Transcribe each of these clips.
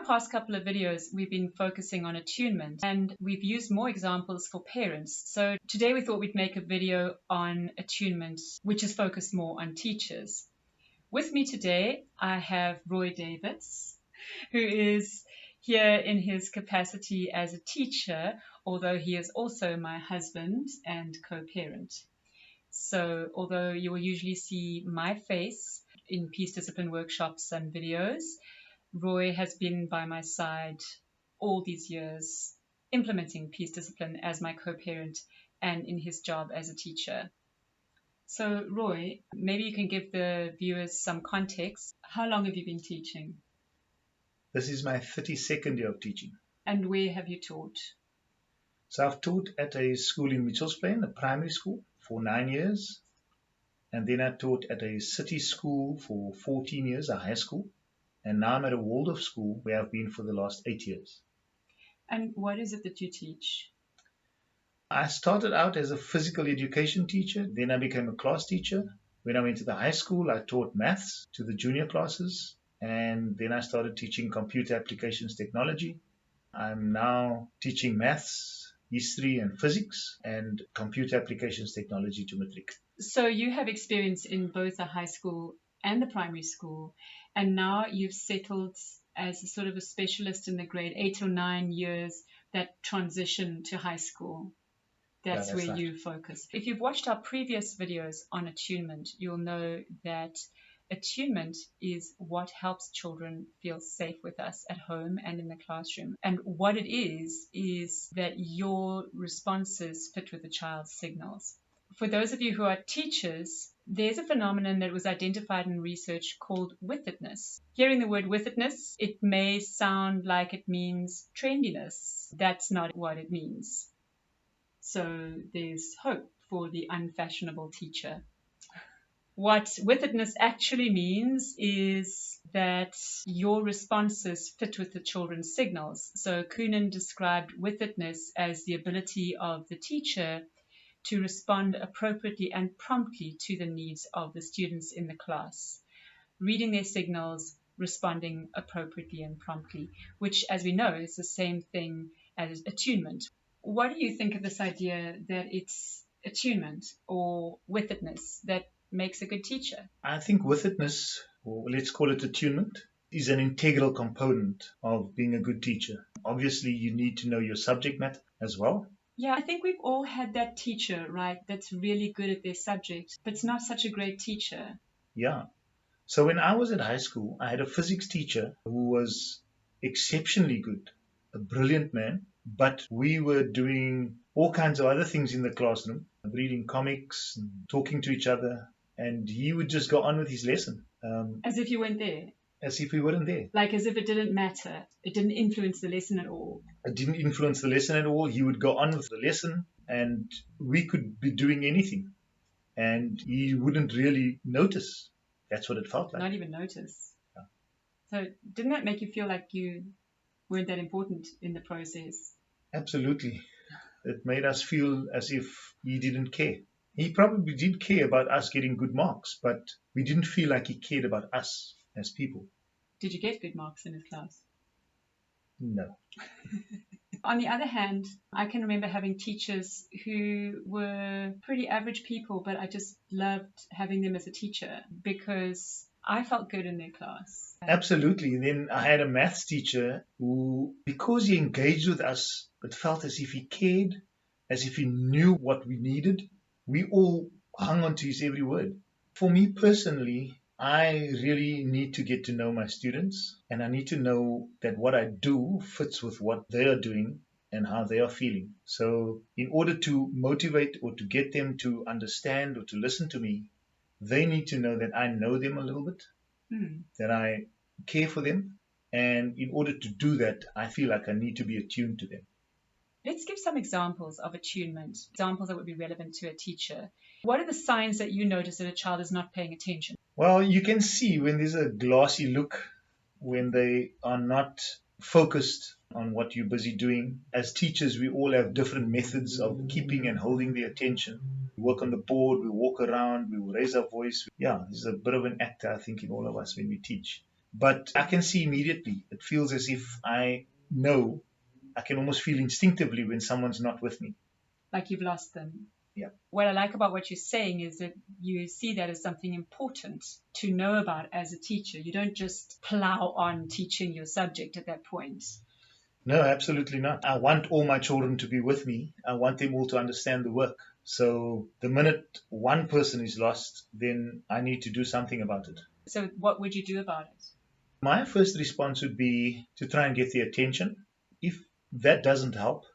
past couple of videos, we've been focusing on attunement and we've used more examples for parents. So today we thought we'd make a video on attunement, which is focused more on teachers. With me today, I have Roy Davids, who is here in his capacity as a teacher, although he is also my husband and co-parent. So although you will usually see my face in peace discipline workshops and videos, Roy has been by my side all these years implementing peace discipline as my co-parent and in his job as a teacher. So Roy, maybe you can give the viewers some context. How long have you been teaching? This is my 32nd year of teaching. And where have you taught? So I've taught at a school in Mitchells Plain, a primary school, for 9 years. And then I taught at a city school for 14 years, a high school. And now I'm at a Waldorf school where I've been for the last 8 years. And what is it that you teach? I started out as a physical education teacher. Then I became a class teacher. When I went to the high school, I taught maths to the junior classes. And then I started teaching computer applications technology. I'm now teaching maths, history and physics, and computer applications technology to matric. So you have experience in both the high school and the primary school, and now you've settled as a sort of a specialist in the grade 8 or 9 years that transition to high school. That's where right. You focus. If you've watched our previous videos on attunement, you'll know that attunement is what helps children feel safe with us at home and in the classroom. And what it is that your responses fit with the child's signals. For those of you who are teachers, there's a phenomenon that was identified in research called withedness. Hearing the word withedness, it may sound like it means trendiness. That's not what it means. So there's hope for the unfashionable teacher. What withedness actually means is that your responses fit with the children's signals. So Kuhnen described withedness as the ability of the teacher to respond appropriately and promptly to the needs of the students in the class, reading their signals, responding appropriately and promptly, which, as we know, is the same thing as attunement. What do you think of this idea that it's attunement or withedness that makes a good teacher? I think withedness, or let's call it attunement, is an integral component of being a good teacher. Obviously, you need to know your subject matter as well. Yeah, I think we've all had that teacher, right, that's really good at their subject, but it's not such a great teacher. Yeah. So when I was at high school, I had a physics teacher who was exceptionally good, a brilliant man, but we were doing all kinds of other things in the classroom, reading comics and talking to each other, and he would just go on with his lesson. As if you weren't there. As if we weren't there. Like as if it didn't matter. It didn't influence the lesson at all. It didn't influence the lesson at all. He would go on with the lesson and we could be doing anything and he wouldn't really notice. That's what it felt like. Not even notice. Yeah. So didn't that make you feel like you weren't that important in the process? Absolutely. It made us feel as if he didn't care. He probably did care about us getting good marks, but we didn't feel like he cared about us as people. Did you get good marks in his class? No. On the other hand, I can remember having teachers who were pretty average people, but I just loved having them as a teacher because I felt good in their class. Absolutely. And then I had a maths teacher who, because he engaged with us, it felt as if he cared, as if he knew what we needed. We all hung on to his every word. For me personally, I really need to get to know my students and I need to know that what I do fits with what they are doing and how they are feeling. So in order to motivate or to get them to understand or to listen to me, they need to know that I know them a little bit, that I care for them. And in order to do that, I feel like I need to be attuned to them. Let's give some examples of attunement, examples that would be relevant to a teacher. What are the signs that you notice that a child is not paying attention? Well, you can see when there's a glassy look, when they are not focused on what you're busy doing. As teachers, we all have different methods of keeping and holding their attention. We work on the board, we walk around, we will raise our voice. Yeah, there's a bit of an actor, I think, in all of us when we teach. But I can see immediately. It feels as if I know, I can almost feel instinctively when someone's not with me. Like you've lost them. Yeah. What I like about what you're saying is that you see that as something important to know about as a teacher. You don't just plow on teaching your subject at that point. No, absolutely not. I want all my children to be with me. I want them all to understand the work. So the minute one person is lost, then I need to do something about it. So what would you do about it? My first response would be to try and get their attention. If that doesn't help,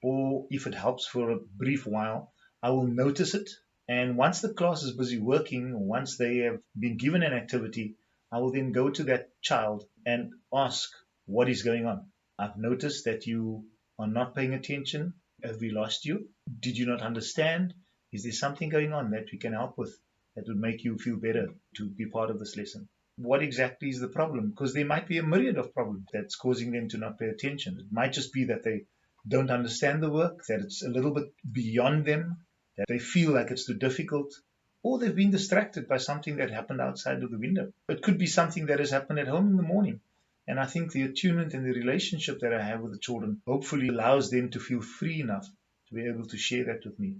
or if it helps for a brief while, I will notice it. And once the class is busy working, or once they have been given an activity, I will then go to that child and ask what is going on. I've noticed that you are not paying attention. Have we lost you? Did you not understand? Is there something going on that we can help with that would make you feel better to be part of this lesson? What exactly is the problem? Because there might be a myriad of problems that's causing them to not pay attention. It might just be that they don't understand the work, that it's a little bit beyond them, that they feel like it's too difficult, or they've been distracted by something that happened outside of the window. It could be something that has happened at home in the morning. And I think the attunement and the relationship that I have with the children hopefully allows them to feel free enough to be able to share that with me.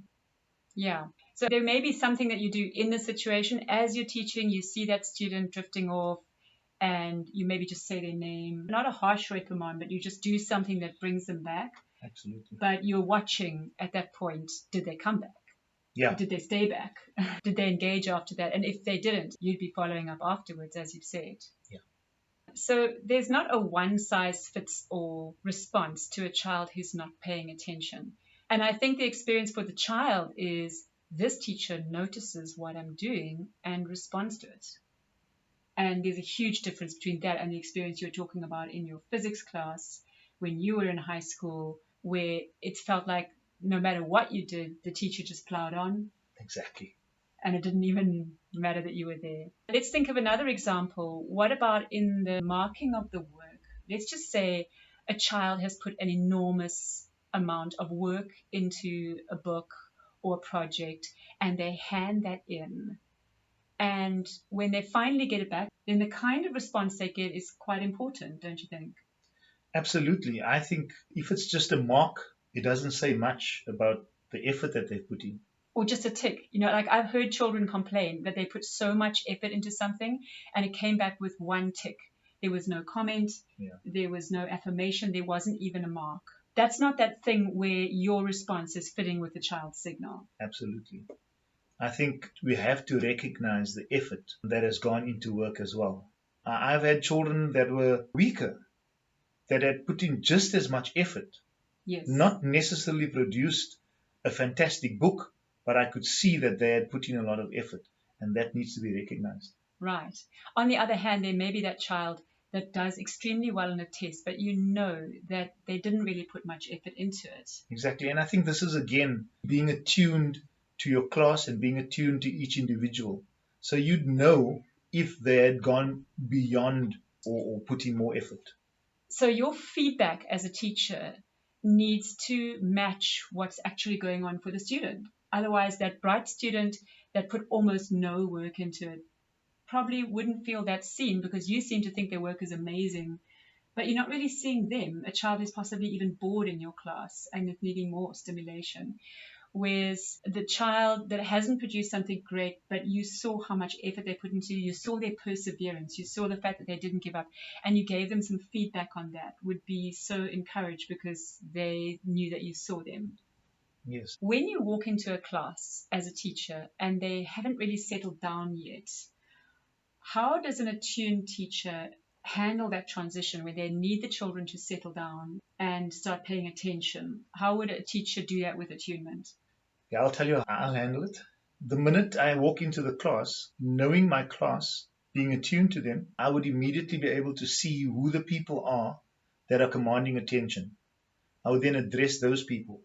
Yeah. So there may be something that you do in the situation as you're teaching, you see that student drifting off and you maybe just say their name, not a harsh reprimand, but you just do something that brings them back. Absolutely. But you're watching at that point, did they come back? Yeah. Did they stay back? Did they engage after that? And if they didn't, you'd be following up afterwards, as you've said. Yeah. So there's not a one size fits all response to a child who's not paying attention. And I think the experience for the child is this teacher notices what I'm doing and responds to it. And there's a huge difference between that and the experience you're talking about in your physics class when you were in high school, where it felt like no matter what you did, the teacher just plowed on. Exactly. And it didn't even matter that you were there. Let's think of another example. What about in the marking of the work? Let's just say a child has put an enormous amount of work into a book or a project and they hand that in. And when they finally get it back, then the kind of response they get is quite important, don't you think? Absolutely. I think if it's just a mark, it doesn't say much about the effort that they've put in. Or just a tick. You know, like I've heard children complain that they put so much effort into something and it came back with one tick. There was no comment. Yeah. There was no affirmation. There wasn't even a mark. That's not that thing where your response is fitting with the child's signal. Absolutely. I think we have to recognize the effort that has gone into work as well. I've had children that were weaker, that had put in just as much effort, Yes. Not necessarily produced a fantastic book, but I could see that they had put in a lot of effort, and that needs to be recognized. Right. On the other hand, there may be that child that does extremely well in a test, but you know that they didn't really put much effort into it. Exactly. And I think this is, again, being attuned to your class and being attuned to each individual. So you'd know if they had gone beyond or put in more effort. So your feedback as a teacher needs to match what's actually going on for the student. Otherwise, that bright student that put almost no work into it probably wouldn't feel that seen because you seem to think their work is amazing, but you're not really seeing them, a child who's possibly even bored in your class and is needing more stimulation. Whereas the child that hasn't produced something great, but you saw how much effort they put into, you saw their perseverance, you saw the fact that they didn't give up, and you gave them some feedback on that, would be so encouraged because they knew that you saw them. Yes. When you walk into a class as a teacher and they haven't really settled down yet, how does an attuned teacher handle that transition where they need the children to settle down and start paying attention? How would a teacher do that with attunement? Yeah, I'll tell you how I'll handle it. The minute I walk into the class, knowing my class, being attuned to them, I would immediately be able to see who the people are that are commanding attention. I would then address those people.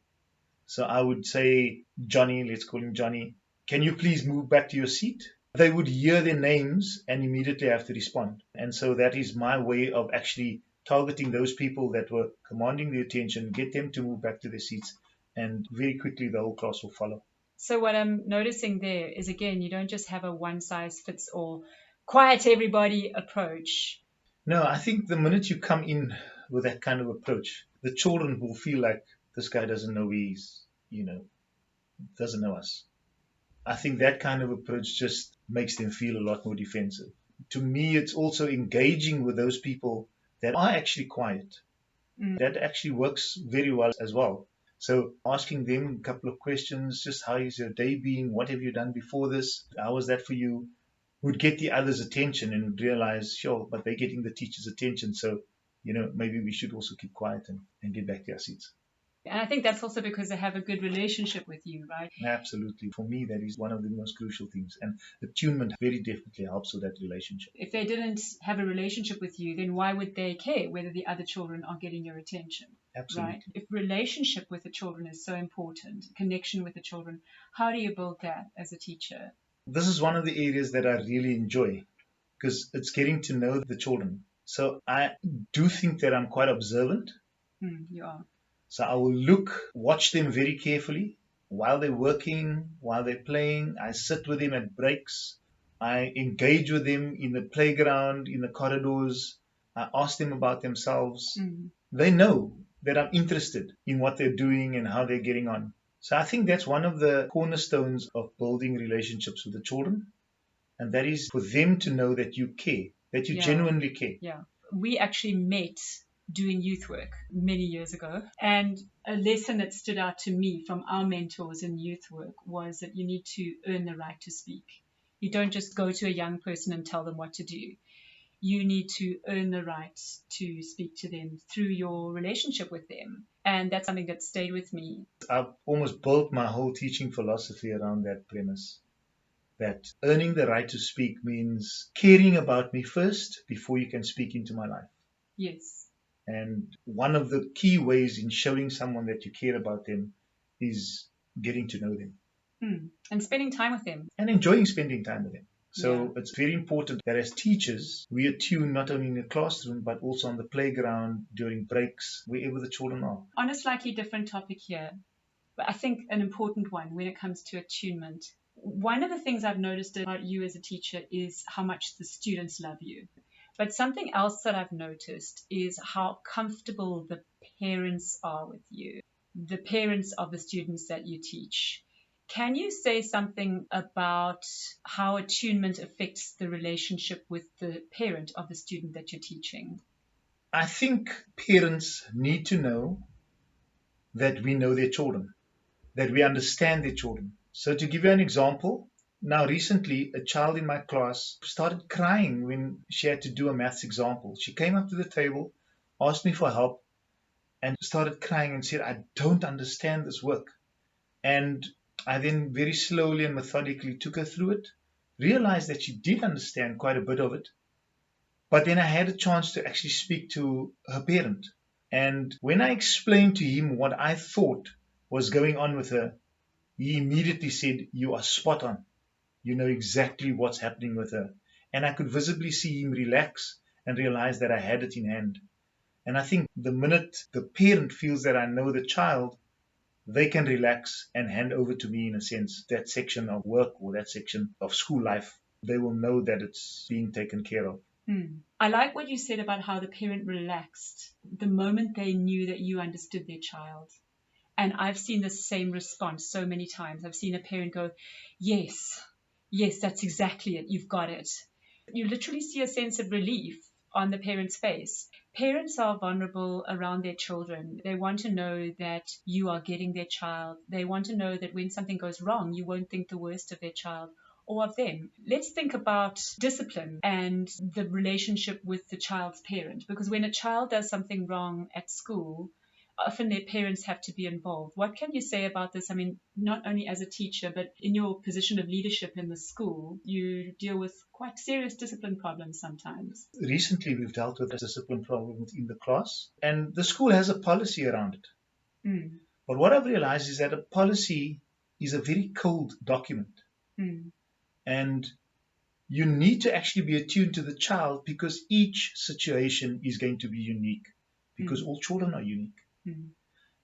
So I would say, Johnny, let's call him Johnny, can you please move back to your seat? They would hear their names and immediately have to respond. And so that is my way of actually targeting those people that were commanding the attention, get them to move back to their seats, and very quickly the whole class will follow. So what I'm noticing there is, again, you don't just have a one-size-fits-all, quiet everybody approach. No, I think the minute you come in with that kind of approach, the children will feel like this guy doesn't know he's, doesn't know us. I think that kind of approach just makes them feel a lot more defensive. To me, it's also engaging with those people that are actually quiet. That actually works very well as well. So asking them a couple of questions, just how is your day been? What have you done before this? How was that for you? Would get the others' attention and would realize, sure, but they're getting the teacher's attention. So, maybe we should also keep quiet and get back to our seats. And I think that's also because they have a good relationship with you, right? Absolutely. For me, that is one of the most crucial things. And attunement very definitely helps with that relationship. If they didn't have a relationship with you, then why would they care whether the other children are getting your attention? Absolutely. Right? If relationship with the children is so important, connection with the children, how do you build that as a teacher? This is one of the areas that I really enjoy because it's getting to know the children. So I do think that I'm quite observant. You are. So I will watch them very carefully while they're working, while they're playing. I sit with them at breaks. I engage with them in the playground, in the corridors. I ask them about themselves. They know that I'm interested in what they're doing and how they're getting on. So I think that's one of the cornerstones of building relationships with the children. And that is for them to know that you care, that you genuinely care. Yeah. We actually met doing youth work many years ago. And a lesson that stood out to me from our mentors in youth work was that you need to earn the right to speak. You don't just go to a young person and tell them what to do. You need to earn the right to speak to them through your relationship with them. And that's something that stayed with me. I've almost built my whole teaching philosophy around that premise. That earning the right to speak means caring about me first before you can speak into my life. Yes. And one of the key ways in showing someone that you care about them is getting to know them. And spending time with them. And enjoying spending time with them. So it's very important that as teachers, we attune not only in the classroom, but also on the playground, during breaks, wherever the children are. On a slightly different topic here, but I think an important one when it comes to attunement. One of the things I've noticed about you as a teacher is how much the students love you. But something else that I've noticed is how comfortable the parents are with you, the parents of the students that you teach. Can you say something about how attunement affects the relationship with the parent of the student that you're teaching? I think parents need to know that we know their children, that we understand their children. So to give you an example, now recently a child in my class started crying when she had to do a maths example. She came up to the table, asked me for help, and started crying and said, I don't understand this work. And I then very slowly and methodically took her through it, realized that she did understand quite a bit of it. But then I had a chance to actually speak to her parent. And when I explained to him what I thought was going on with her, he immediately said, you are spot on. You know exactly what's happening with her. And I could visibly see him relax and realize that I had it in hand. And I think the minute the parent feels that I know the child, they can relax and hand over to me, in a sense, that section of work or that section of school life. They will know that it's being taken care of. I like what you said about how the parent relaxed the moment they knew that you understood their child. And I've seen the same response so many times. I've seen a parent go, yes, that's exactly it. You've got it. You literally see a sense of relief on the parent's face. Parents are vulnerable around their children. They want to know that you are getting their child. They want to know that when something goes wrong, you won't think the worst of their child or of them. Let's think about discipline and the relationship with the child's parent, because when a child does something wrong at school, often their parents have to be involved. What can you say about this? I mean, not only as a teacher, but in your position of leadership in the school, you deal with quite serious discipline problems sometimes. Recently, we've dealt with discipline problems in the class, and the school has a policy around it. But what I've realized is that a policy is a very cold document. And you need to actually be attuned to the child, because each situation is going to be unique, because all children are unique.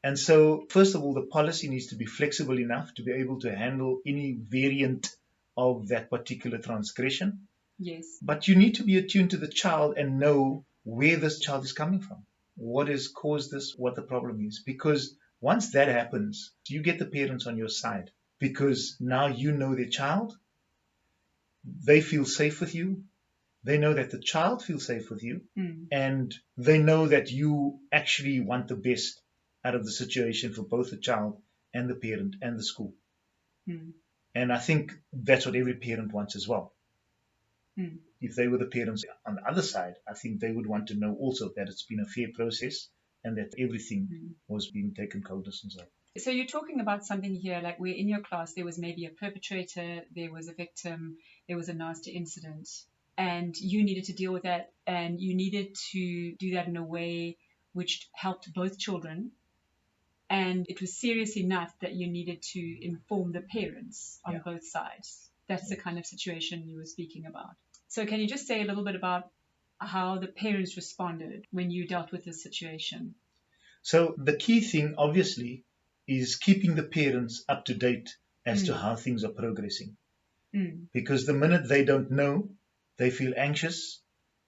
And so, first of all, the policy needs to be flexible enough to be able to handle any variant of that particular transgression. Yes. But you need to be attuned to the child and know where this child is coming from, what has caused this, what the problem is. Because once that happens, you get the parents on your side, because now you know their child, they feel safe with you, they know that the child feels safe with you, and they know that you actually want the best out of the situation for both the child and the parent and the school. And I think that's what every parent wants as well. If they were the parents on the other side, I think they would want to know also that it's been a fair process and that everything was being taken cognizance of. So you're talking about something here, like where in your class there was maybe a perpetrator, there was a victim, there was a nasty incident, and you needed to deal with that, and you needed to do that in a way which helped both children. And it was serious enough that you needed to inform the parents on both sides. That's the kind of situation you were speaking about. So can you just say a little bit about how the parents responded when you dealt with this situation? So the key thing, obviously, is keeping the parents up to date as to how things are progressing. Because the minute they don't know, they feel anxious,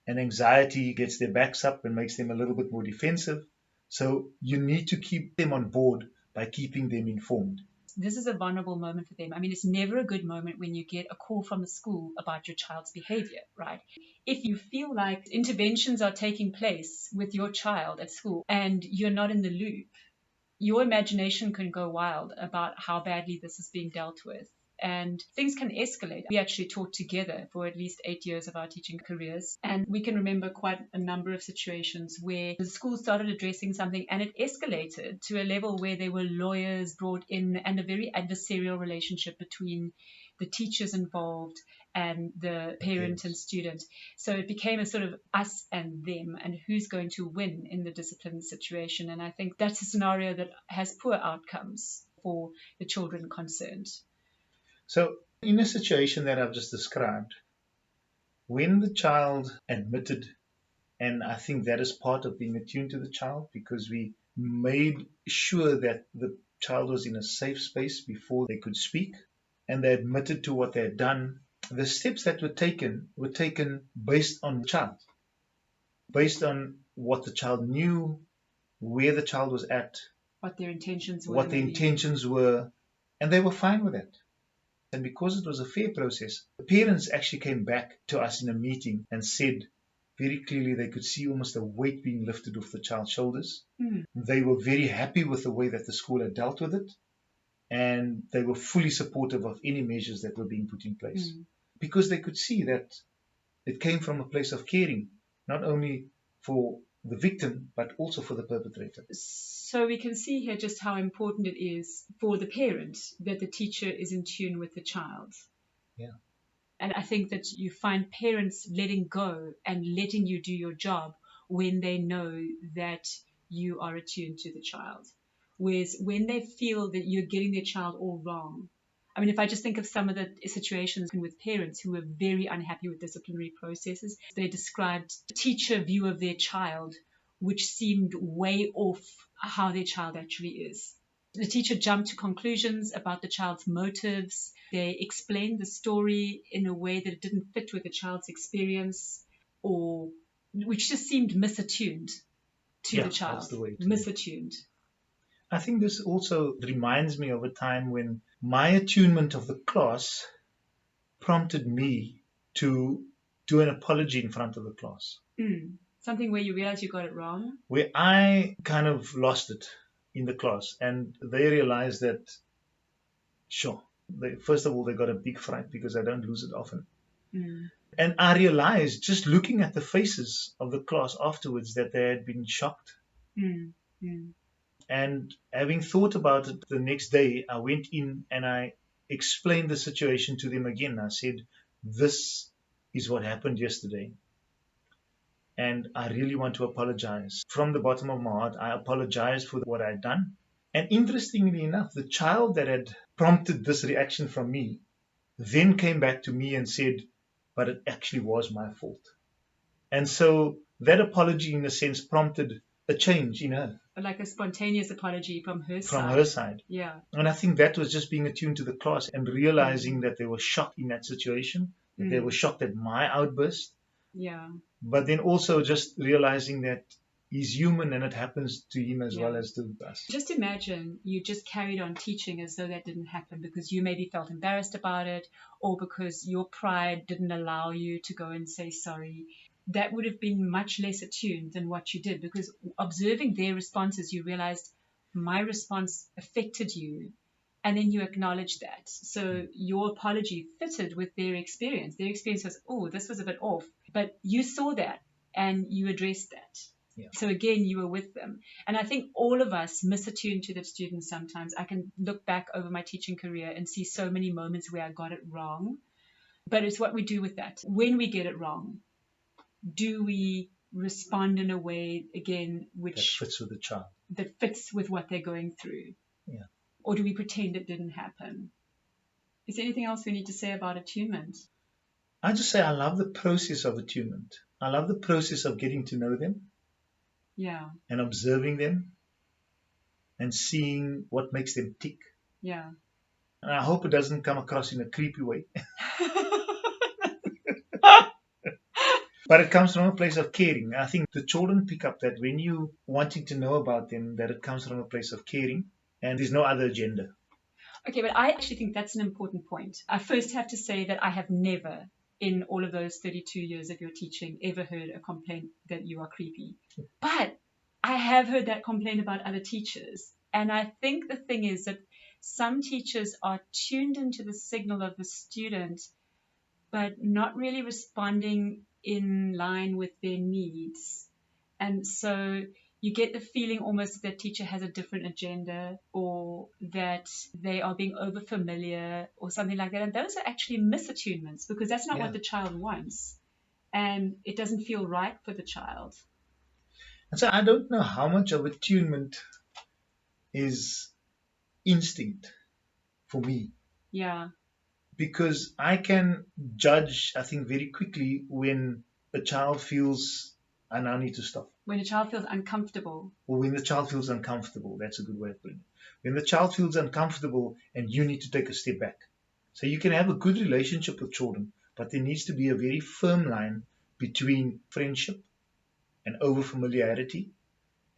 and anxiety gets their backs up and makes them a little bit more defensive. So you need to keep them on board by keeping them informed. This is a vulnerable moment for them. I mean, it's never a good moment when you get a call from the school about your child's behavior, right? If you feel like interventions are taking place with your child at school and you're not in the loop, your imagination can go wild about how badly this is being dealt with. And things can escalate. We actually taught together for at least 8 years of our teaching careers. And we can remember quite a number of situations where the school started addressing something and it escalated to a level where there were lawyers brought in and a very adversarial relationship between the teachers involved and the parent and student. So it became a sort of us and them and who's going to win in the discipline situation. And I think that's a scenario that has poor outcomes for the children concerned. So in a situation that I've just described, when the child admitted, and I think that is part of being attuned to the child, because we made sure that the child was in a safe space before they could speak, and they admitted to what they had done. The steps that were taken based on the child, based on what the child knew, where the child was at, what their intentions were, and they were fine with that. And because it was a fair process, the parents actually came back to us in a meeting and said very clearly they could see almost a weight being lifted off the child's shoulders. They were very happy with the way that the school had dealt with it, and they were fully supportive of any measures that were being put in place, because they could see that it came from a place of caring, not only for the victim, but also for the perpetrator. So we can see here just how important it is for the parent that the teacher is in tune with the child. Yeah. And I think that you find parents letting go and letting you do your job when they know that you are attuned to the child. Whereas when they feel that you're getting their child all wrong, I mean, if I just think of some of the situations with parents who were very unhappy with disciplinary processes, they described a teacher view of their child, which seemed way off how their child actually is. The teacher jumped to conclusions about the child's motives. They explained the story in a way that it didn't fit with the child's experience, or which just seemed misattuned to the child. That's the way misattuned. I think this also reminds me of a time when my attunement of the class prompted me to do an apology in front of the class. Something where you realize you got it wrong? Where I kind of lost it in the class, and they realized that, first of all, they got a big fright because I don't lose it often. And I realized, just looking at the faces of the class afterwards, that they had been shocked. And having thought about it the next day, I went in and I explained the situation to them again. I said, this is what happened yesterday, and I really want to apologize. From the bottom of my heart, I apologize for what I had done. And interestingly enough, the child that had prompted this reaction from me then came back to me and said, but it actually was my fault. And so that apology, in a sense, prompted a change in her. Like a spontaneous apology from her side. From her side. Yeah. And I think that was just being attuned to the class and realizing that they were shocked in that situation, that they were shocked at my outburst, Yeah. But then also just realizing that he's human and it happens to him as Yeah. well as to us. Just imagine you just carried on teaching as though that didn't happen because you maybe felt embarrassed about it or because your pride didn't allow you to go and say sorry. That would have been much less attuned than what you did, because observing their responses, you realized my response affected you. And then you acknowledge that. So your apology fitted with their experience. Their experience was, oh, this was a bit off. But you saw that and you addressed that. Yeah. So again, you were with them. And I think all of us misattune to the students sometimes. I can look back over my teaching career and see so many moments where I got it wrong. But it's what we do with that. When we get it wrong, do we respond in a way, again, That which fits with the child. that fits with what they're going through? Yeah. Or do we pretend it didn't happen? Is there anything else we need to say about attunement? I just say I love the process of attunement. I love the process of getting to know them Yeah, and observing them and seeing what makes them tick. yeah. And I hope it doesn't come across in a creepy way, but it comes from a place of caring. I think the children pick up that when you wanting to know about them, that it comes from a place of caring and there's no other agenda. Okay, but I actually think that's an important point. I first have to say that I have never, in all of those 32 years of your teaching, ever heard a complaint that you are creepy. But I have heard that complaint about other teachers. And I think the thing is that some teachers are tuned into the signal of the student, but not really responding in line with their needs. And so you get the feeling almost that the teacher has a different agenda, or that they are being over familiar or something like that. And those are actually misattunements, because that's not Yeah. what the child wants. And it doesn't feel right for the child. And so I don't know how much of attunement is instinct for me, Yeah. because I can judge, I think, very quickly when a child feels, I now need to stop. When a child feels uncomfortable. Or when the child feels uncomfortable, that's a good way of putting it. When the child feels uncomfortable and you need to take a step back. So you can have a good relationship with children, but there needs to be a very firm line between friendship and over familiarity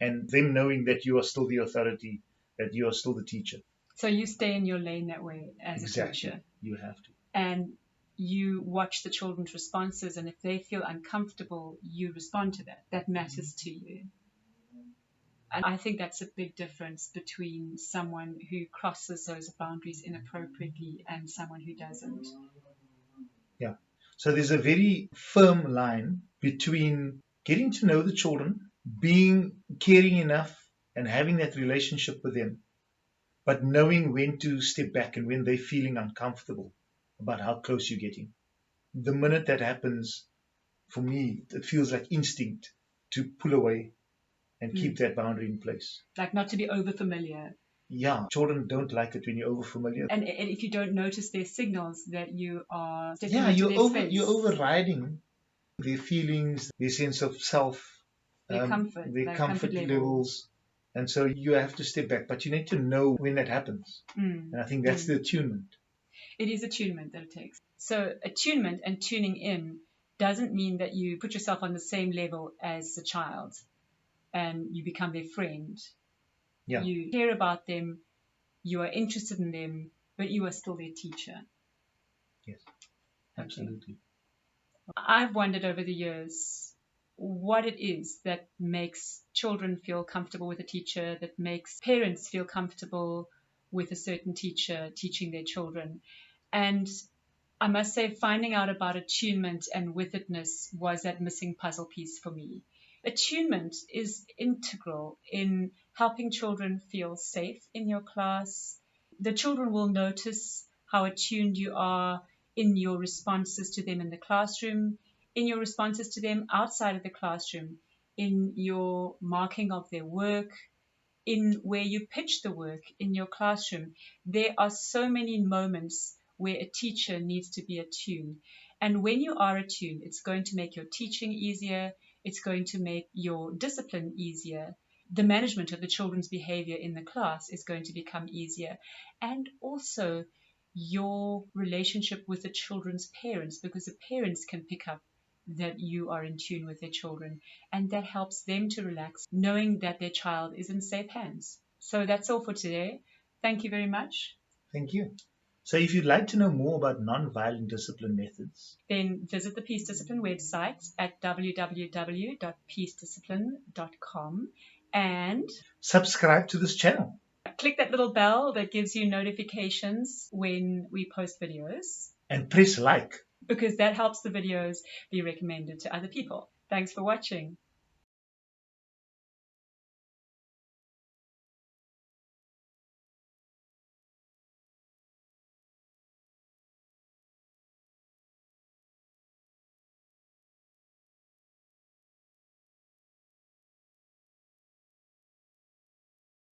and them knowing that you are still the authority, that you are still the teacher. So you stay in your lane that way as Exactly. a teacher. You have to. And you watch the children's responses, and if they feel uncomfortable, you respond to that. That matters to you. And I think that's a big difference between someone who crosses those boundaries inappropriately and someone who doesn't. Yeah. So there's a very firm line between getting to know the children, being caring enough and having that relationship with them, but knowing when to step back and when they're feeling uncomfortable about how close you're getting. The minute that happens, for me, it feels like instinct to pull away and keep that boundary in place. Like not to be over familiar. Yeah, children don't like it when you're over familiar. And if you don't notice their signals that you are stepping Yeah, into their space. you're overriding their feelings, their sense of self, their comfort, their comfort levels. And so you have to step back, but you need to know when that happens. And I think that's the attunement. It is attunement that it takes. So attunement and tuning in doesn't mean that you put yourself on the same level as the child and you become their friend. Yeah. You care about them, you are interested in them, but you are still their teacher. Yes, absolutely. Okay. I've wondered over the years what it is that makes children feel comfortable with a teacher, that makes parents feel comfortable with a certain teacher teaching their children. And I must say, finding out about attunement and withedness was that missing puzzle piece for me. Attunement is integral in helping children feel safe in your class. The children will notice how attuned you are in your responses to them in the classroom, in your responses to them outside of the classroom, in your marking of their work, in where you pitch the work in your classroom. There are so many moments where a teacher needs to be attuned. And when you are attuned, it's going to make your teaching easier. It's going to make your discipline easier. The management of the children's behavior in the class is going to become easier. And also your relationship with the children's parents, because the parents can pick up that you are in tune with their children, and that helps them to relax, knowing that their child is in safe hands. So that's all for today. Thank you very much. Thank you. So if you'd like to know more about non-violent discipline methods, then visit the Peace Discipline website at www.peacediscipline.com and subscribe to this channel. Click that little bell that gives you notifications when we post videos. And press like, because that helps the videos be recommended to other people. Thanks for watching.